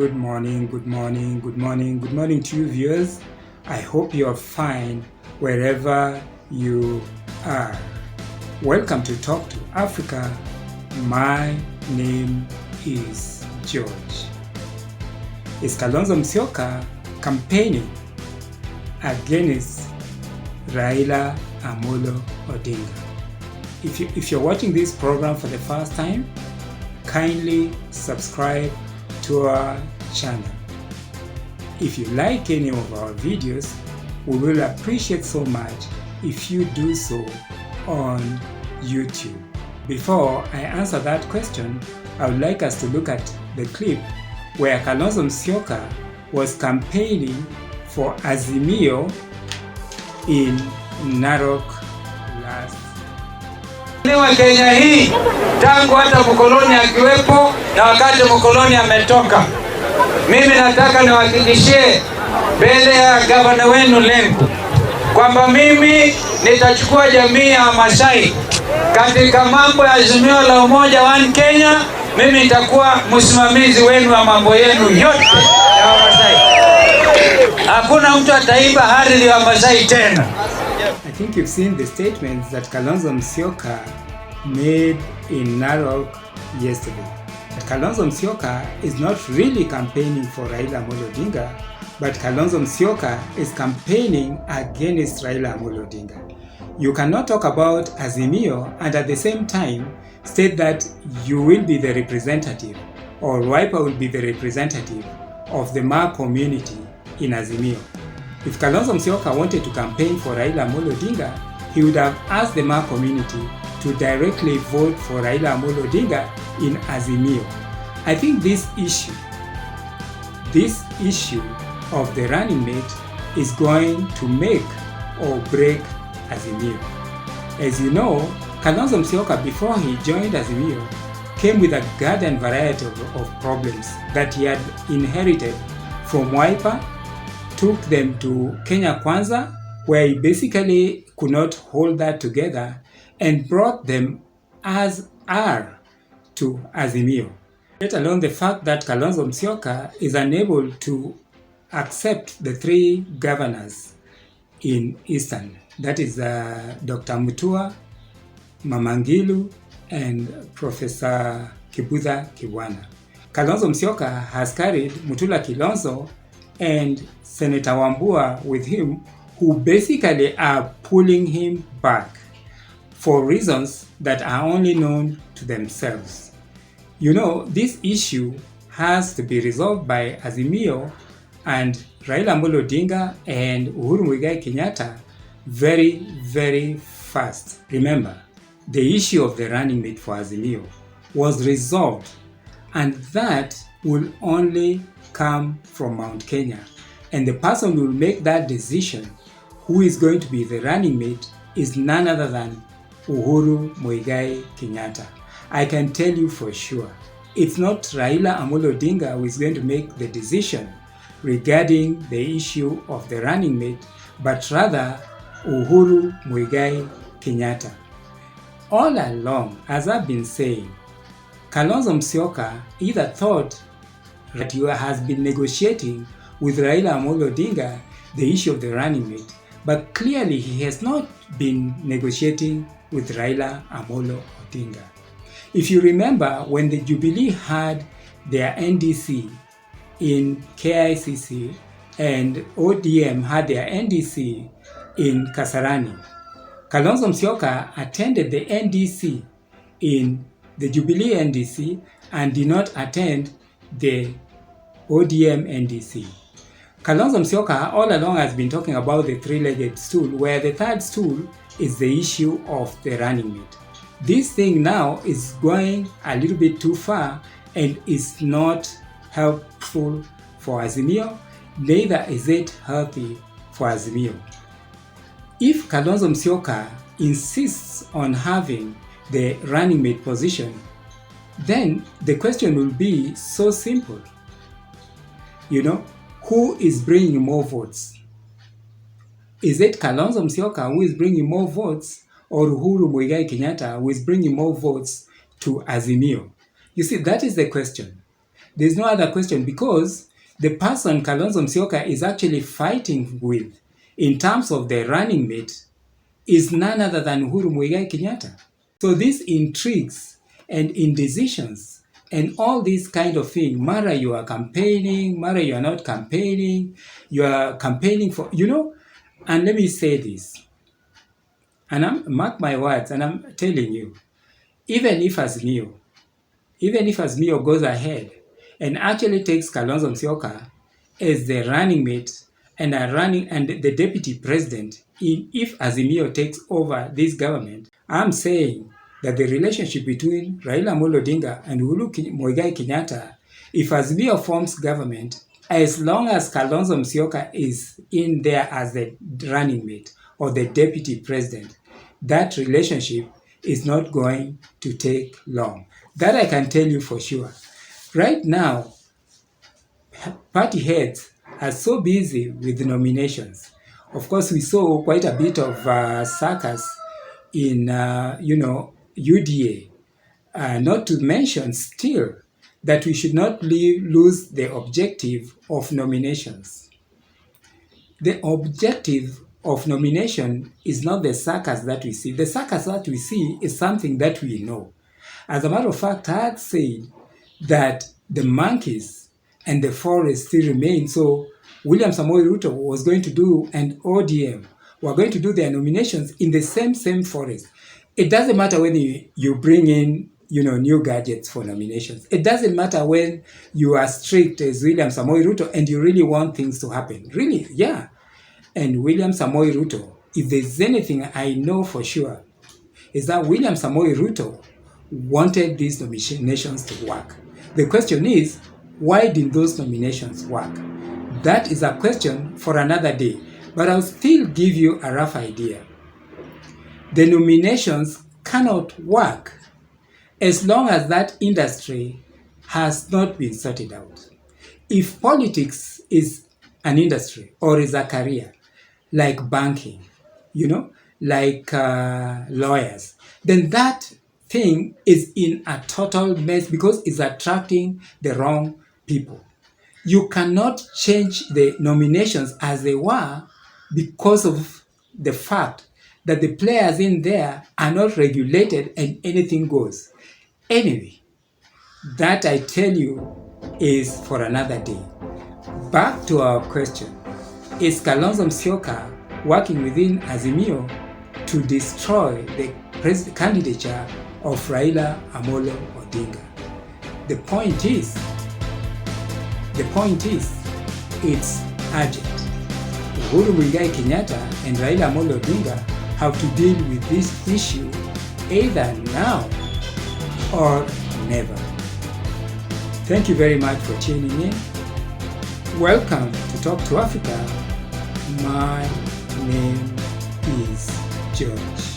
Good morning to you viewers. I hope you're fine wherever you are. Welcome to Talk to Africa. My name is George. Is Kalonzo Musyoka campaigning against Raila Amolo Odinga? If you're watching this program for the first time, kindly subscribe to our channel. If you like any of our videos, we will appreciate so much if you do so on YouTube. Before I answer that question, I would like us to look at the clip where Kalonzo Musyoka was campaigning for Azimio in Narok last. Wa Kenya hii tangu hata mkoloni akiwepo na wakati mkoloni ametoka. Mimi nataka niwahakikishie mbele ya gavana wenu Lenku kwamba mimi nitachukua jamii ya Masai katika mambo ya Azimio la Umoja One Kenya. Mimi nitakuwa msimamizi wenu wa mambo yenu yote ya Masai. Hakuna mtu ataiba ardhi ya Masai tena. I think you've seen the statements that Kalonzo Musyoka made in Narok yesterday. Kalonzo Musyoka is not really campaigning for Raila Amolo Odinga, but Kalonzo Musyoka is campaigning against Raila Amolo Odinga. You cannot talk about Azimio and at the same time state that you will be the representative or Wiper will be the representative of the Ma community in Azimio. If Kalonzo Musyoka wanted to campaign for Raila Amolo Odinga, he would have asked the Ma community to directly vote for Raila Amolo Odinga in Azimio. I think this issue of the running mate is going to make or break Azimio. As you know, Kalonzo Musyoka, before he joined Azimio, came with a garden variety of problems that he had inherited from Wiper, took them to Kenya Kwanza, where he basically could not hold that together, and brought them as are to Azimio. Let alone the fact that Kalonzo Musyoka is unable to accept the three governors in Eastern. That is Dr. Mutua, Mama Ngilu, and Professor Kibudha Kibwana. Kalonzo Musyoka has carried Mutula Kilonzo and Senator Wambua with him, who basically are pulling him back for reasons that are only known to themselves. You know, this issue has to be resolved by Azimio and Raila Amolo Odinga and Uhuru Muigai Kenyatta very, very fast. Remember, the issue of the running mate for Azimio was resolved, and that will only come from Mount Kenya. And the person who will make that decision, who is going to be the running mate, is none other than Uhuru Muigai Kenyatta. I can tell you for sure, it's not Raila Amolo Odinga who is going to make the decision regarding the issue of the running mate, but rather Uhuru Muigai Kenyatta. All along, as I've been saying, Kalonzo Musyoka either thought that he has been negotiating with Raila Amolo Odinga the issue of the running mate, but clearly he has not been negotiating with Raila Amolo Odinga. If you remember, when the Jubilee had their NDC in KICC and ODM had their NDC in Kasarani, Kalonzo Musyoka attended the NDC in the Jubilee NDC and did not attend the ODM NDC. Kalonzo Musyoka all along has been talking about the three-legged stool, where the third stool is the issue of the running mate. This thing now is going a little bit too far and is not helpful for Azimio, neither is it healthy for Azimio. If Kalonzo Musyoka insists on having the running mate position, then the question will be so simple. You know, who is bringing more votes? Is it Kalonzo Musyoka who is bringing more votes, or Uhuru Muigai Kenyatta who is bringing more votes to Azimio? You see, that is the question. There's no other question, because the person Kalonzo Musyoka is actually fighting with in terms of the running mate is none other than Uhuru Muigai Kenyatta. So these intrigues and indecisions and all these kind of things, mara you are campaigning, mara you are not campaigning, you are campaigning for, and let me say this, and mark my words, and I'm telling you, even if Azimio goes ahead and actually takes Kalonzo Musyoka as the running mate and the deputy president, if Azimio takes over this government, I'm saying that the relationship between Raila Amolo Odinga and Uhuru Muigai Kenyatta, if Azimio forms government, as long as Kalonzo Musyoka is in there as the running mate or the deputy president, that relationship is not going to take long. That I can tell you for sure. Right now, party heads are so busy with the nominations. Of course, we saw quite a bit of circus in, UDA. Not to mention still that we should not lose the objective of nominations. The objective of nomination is not the circus that we see. The circus that we see is something that we know. As a matter of fact, I had said that the monkeys and the forest still remain. So William Samoei Ruto was going to do, and ODM were going to do their nominations in the same forest. It doesn't matter when you bring in new gadgets for nominations. It doesn't matter when you are strict as William Samoei Ruto and you really want things to happen. Really, yeah. And William Samoei Ruto, if there's anything I know for sure, is that William Samoei Ruto wanted these nominations to work. The question is, why did those nominations work? That is a question for another day, but I'll still give you a rough idea. The nominations cannot work as long as that industry has not been sorted out. If politics is an industry or is a career, like banking, like lawyers, then that thing is in a total mess because it's attracting the wrong people. You cannot change the nominations as they were because of the fact that the players in there are not regulated and anything goes. Anyway, that I tell you is for another day. Back to our question. Is Kalonzo Musyoka working within Azimio to destroy the candidature of Raila Amolo Odinga? The point is, it's urgent. Uhuru Muigai Kenyatta and Raila Amolo Odinga have to deal with this issue either now or never. Thank you very much for tuning in. Welcome to Talk to Africa. My name is George.